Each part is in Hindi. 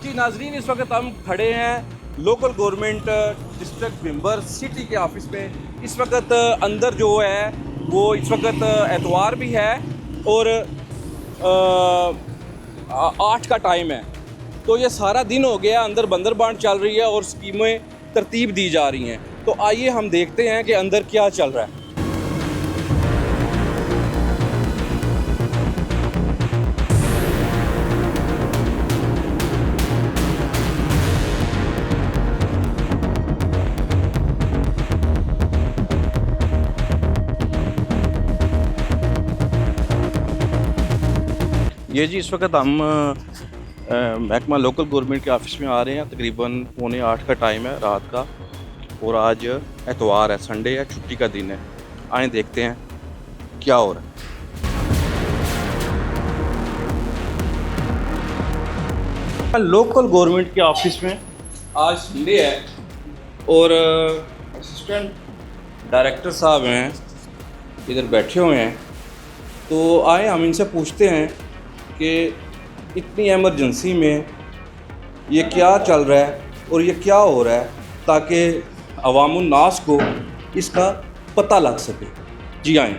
जी नाजरीन, इस वक्त हम खड़े हैं local government district member city के ऑफिस में। इस वक्त अंदर जो है वो इस वक्त एतवार भी है और 8 का टाइम है, तो ये सारा दिन हो गया, अंदर बंदर बांट चल रही है और स्कीमें तरतीब दी जा रही हैं। तो आइए हम देखते हैं कि अंदर क्या चल रहा है। ये जी इस वक्त हम महकमा लोकल गवर्नमेंट के ऑफिस में आ रहे हैं। तकरीबन 7:45 का टाइम है रात का और आज एतवार है, संडे है, छुट्टी का दिन है। आए देखते हैं क्या हो रहा है। लोकल गवर्नमेंट के ऑफिस में आज संडे है और असिस्टेंट डायरेक्टर साहब हैं इधर बैठे हुए हैं। तो आए हम इनसे पूछते हैं कि इतनी एमरजेंसी में ये क्या चल रहा है और ये क्या हो रहा है, ताकि अवामुन नास को इसका पता लग सके। जी आए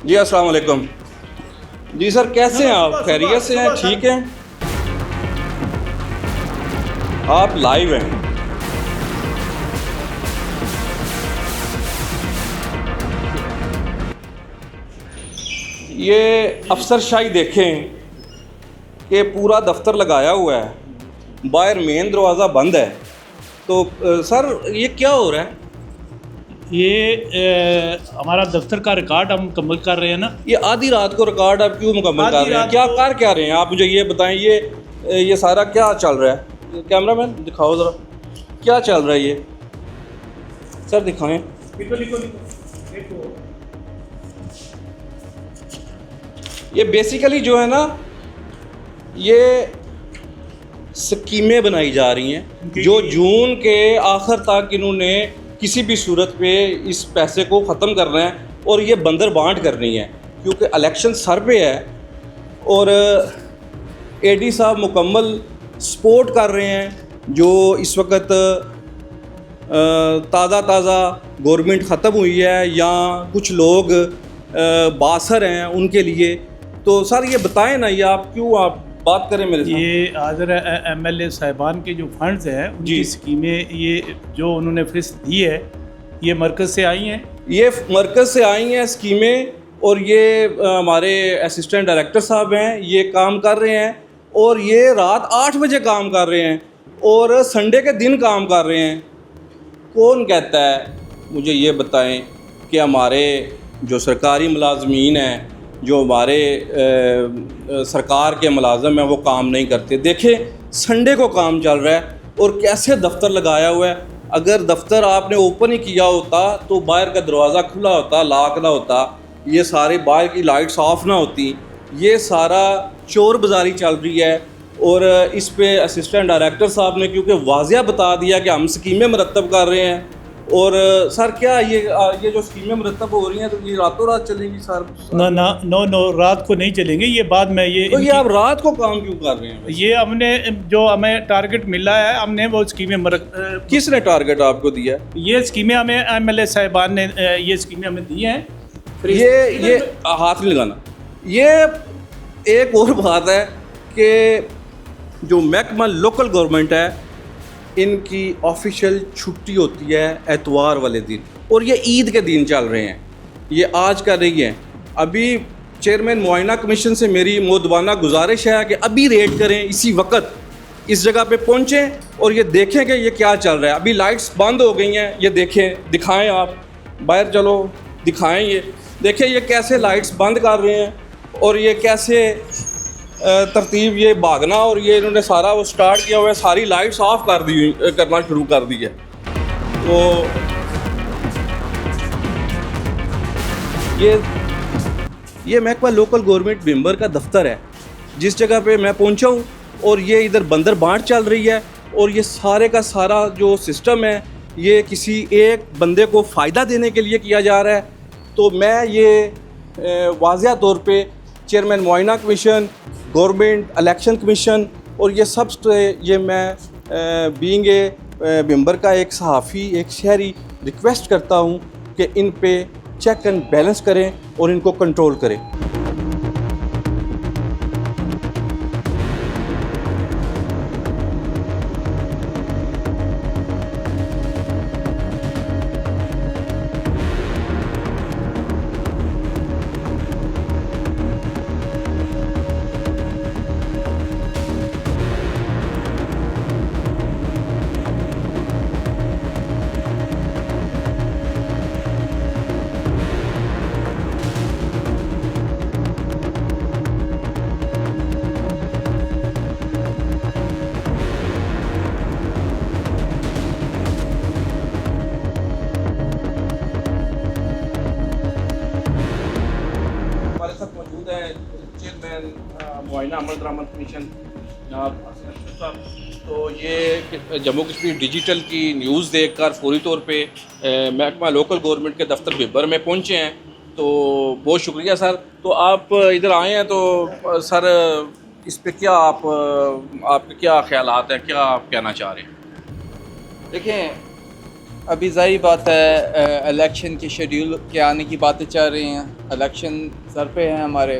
जी, अस्सलाम वालेकुम। जी सर, कैसे हैं आप? खैरियत से हैं? ठीक हैं? आप लाइव हैं। ये अफसरशाही देखें कि पूरा दफ्तर लगाया हुआ है, बाहर मेन दरवाज़ा बंद है। तो सर ये क्या हो रहा है? ये हमारा दफ्तर का रिकॉर्ड हम मुकम्मल कर रहे हैं ना। ये आधी रात को रिकॉर्ड आप क्यों मुकम्मल कर रहे हैं? क्या कर क्या रहे हैं आप? मुझे ये बताएं, ये सारा क्या चल रहा है? कैमरामैन दिखाओ ज़रा, क्या चल रहा है ये? सर दिखाएं। ये बेसिकली जो है ना, ये स्कीमें बनाई जा रही हैं जो जून के आखिर तक इन्होंने किसी भी सूरत पे इस पैसे को ख़त्म करना है और ये बंदर बांट करनी है, क्योंकि इलेक्शन सर पे है और एडी साहब मुकम्मल सपोर्ट कर रहे हैं। जो इस वक्त ताज़ा गवर्नमेंट ख़त्म हुई है या कुछ लोग बासर हैं उनके लिए। तो सर ये बताएं ना, ये आप क्यों आप बात करें मेरे साथ? ये हाज़िर एमएलए साहिबान के जो फंड्स हैं उनकी स्कीमें, ये जो उन्होंने फ़िस्त दी है, ये मरकज़ से आई हैं। ये मरकज़ से आई हैं स्कीमें और ये हमारे असिस्टेंट डायरेक्टर साहब हैं, ये काम कर रहे हैं और ये रात 8 बजे काम कर रहे हैं और संडे के दिन काम कर रहे हैं। कौन कहता है, मुझे ये बताएं कि हमारे जो सरकारी मुलाजमीन हैं, जो हमारे सरकार के मुलाजम हैं, वो काम नहीं करते? देखें संडे को काम चल रहा है और कैसे दफ्तर लगाया हुआ है। अगर दफ्तर आपने ओपन ही किया होता तो बाहर का दरवाज़ा खुला होता, लॉक ना होता, ये सारे बाहर की लाइट्स ऑफ ना होती। ये सारा चोर बाज़ारी चल रही है और इस पे असिस्टेंट डायरेक्टर साहब ने क्योंकि वाज़िया बता दिया कि हम स्कीमें मरतब कर रहे हैं। और सर क्या ये जो स्कीमें मरतब हो रही हैं तो ये रातों रात चलेंगी सर? नो, रात को नहीं चलेंगे। ये बाद में ये तो ये आप रात को काम क्यों कर रहे हैं? ये हमने जो हमें टारगेट मिला है, हमने वो स्कीमें किसने टारगेट आपको दिया? ये स्कीमें हमें एमएलए साहिबान ने ये स्कीमें हमें दी हैं। ये हाथ नहीं लगाना। ये एक और बात है कि जो महकमा लोकल गवर्नमेंट है, इनकी ऑफिशियल छुट्टी होती है एतवार वाले दिन और ये ईद के दिन चल रहे हैं। ये आज का नहीं है। अभी चेयरमैन मुआयना कमीशन से मेरी मोदबाना गुजारिश है कि अभी रेड करें, इसी वक्त इस जगह पे पहुँचें और ये देखें कि ये क्या चल रहा है। अभी लाइट्स बंद हो गई हैं, ये देखें, दिखाएं आप बाहर, चलो दिखाएं। ये देखें ये कैसे लाइट्स बंद कर रहे हैं और ये कैसे तरतीब ये भागना, और ये इन्होंने सारा वो स्टार्ट किया हुआ है, सारी लाइट्स ऑफ कर दी, करना शुरू कर दी है। तो ये महकमा लोकल गवर्नमेंट मेंबर का दफ्तर है जिस जगह पे मैं पहुंचा हूँ और ये इधर बंदर बांट चल रही है और ये सारे का सारा जो सिस्टम है ये किसी एक बंदे को फ़ायदा देने के लिए किया जा रहा है। तो मैं ये वाज़िया तौर पे चेयरमैन मुआयना कमीशन, गवर्नमेंट इलेक्शन कमीशन, और ये सब ये मैं बीइंग ए मेंबर का एक सहाफ़ी, एक शहरी, रिक्वेस्ट करता हूँ कि इन पे चेक एंड बैलेंस करें और इनको कंट्रोल करें। हमारे साथ मौजूद है चेयरमैन मुआयना अमल दरामद कमीशन जनाब हसन अशरफ साहब। तो ये जम्मू कश्मीर डिजिटल की न्यूज़ देखकर फौरी तौर पे महकमा लोकल गवर्नमेंट के दफ्तर बिब्बर में पहुंचे हैं। तो बहुत शुक्रिया सर। तो आप इधर आए हैं, तो सर इस पे क्या आपके क्या ख्यालात हैं, क्या आप कहना चाह रहे हैं? देखें, अभी ज़ाहिर बात है इलेक्शन के शेड्यूल के आने की बातें चल रही हैं, इलेक्शन सर पे हैं हमारे।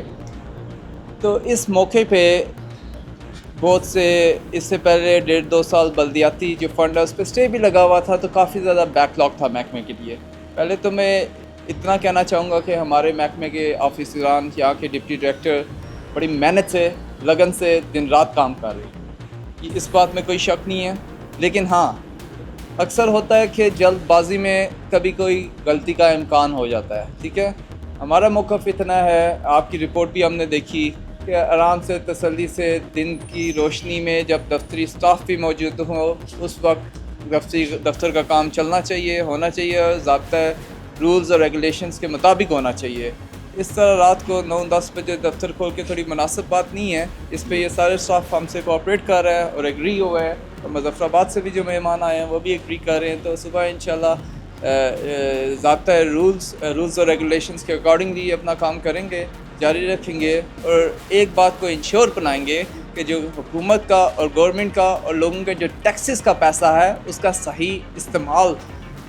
तो इस मौके पे बहुत से इससे पहले 1.5-2 साल बल्दियाती जो फंड है उस पर स्टे भी लगा हुआ था, तो काफ़ी ज़्यादा बैकलॉग था महकमे के लिए। पहले तो मैं इतना कहना चाहूँगा कि हमारे महकमे के ऑफिसरान, यहाँ के डिप्टी डायरेक्टर बड़ी मेहनत से, लगन से दिन रात काम कर रहे हैं, इस बात में कोई शक नहीं है। लेकिन हाँ, अक्सर होता है कि जल्दबाजी में कभी कोई गलती का इम्कान हो जाता है। ठीक है, हमारा मौक़िफ़ इतना है, आपकी रिपोर्ट भी हमने देखी कि आराम से तसल्ली से दिन की रोशनी में जब दफ्तरी स्टाफ भी मौजूद हो उस वक्त दफ्तर का काम चलना चाहिए, होना चाहिए, और ज़ाब्ता रूल्स और रेगुलेशंस के मुताबिक होना चाहिए। इस तरह रात को 9-10 बजे दफ्तर खोल के थोड़ी मुनासिब बात नहीं है। इस पे ये सारे स्टाफ हमसे कोऑपरेट कर रहा है और एग्री हुआ है, और मुज़फ़्फ़राबाद से भी जो मेहमान आए हैं वो भी एग्री कर रहे हैं। तो सुबह इंशाल्लाह ज़ाब्ता रूल्स और रेगुलेशंस के अकॉर्डिंगली अपना काम करेंगे, जारी रखेंगे, और एक बात को इंश्योर बनाएंगे कि जो हुकूमत का और गवर्नमेंट का और लोगों के जो टैक्सेस का पैसा है उसका सही इस्तेमाल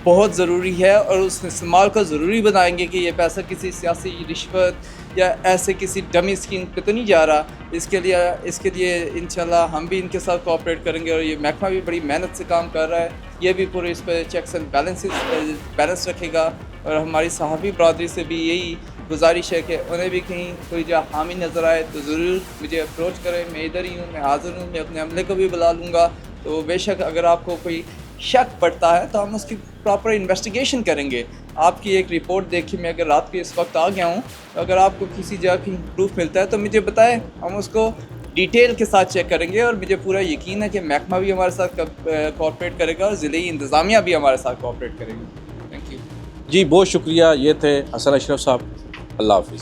बहुत ज़रूरी है, और उस इस्तेमाल को ज़रूरी बनाएंगे कि ये पैसा किसी सियासी रिश्वत या ऐसे किसी डमी स्कीम पे तो नहीं जा रहा। इसके लिए इंशाल्लाह हम भी इनके साथ कोऑपरेट करेंगे, और ये महकमा भी बड़ी मेहनत से काम कर रहा है, ये भी पूरे इस पर चेक्स एंड बैलेंस रखेगा। और हमारी सहाफ़ी बरादरी से भी यही गुजारिश है कि उन्हें भी कहीं कोई जो हामी नज़र आए तो ज़रूर मुझे अप्रोच करें। मैं इधर ही हूँ, मैं हाज़िर हूँ, मैं अपने अमले को भी बुला लूँगा। तो बेशक अगर आपको कोई शक पड़ता है तो हम उसकी प्रॉपर इन्वेस्टिगेशन करेंगे। आपकी एक रिपोर्ट देखी, मैं अगर रात के इस वक्त आ गया हूँ, तो अगर आपको किसी जगह की प्रूफ मिलता है तो मुझे बताएं, हम उसको डिटेल के साथ चेक करेंगे। और मुझे पूरा यकीन है कि महकमा भी हमारे साथ कोऑपरेट करेगा और ज़िले इंतज़ामिया भी हमारे साथ कोऑपरेट करेगी। थैंक यू जी, बहुत शुक्रिया। ये थे हसन अशरफ साहब। अल्लाह हाफ़िज़।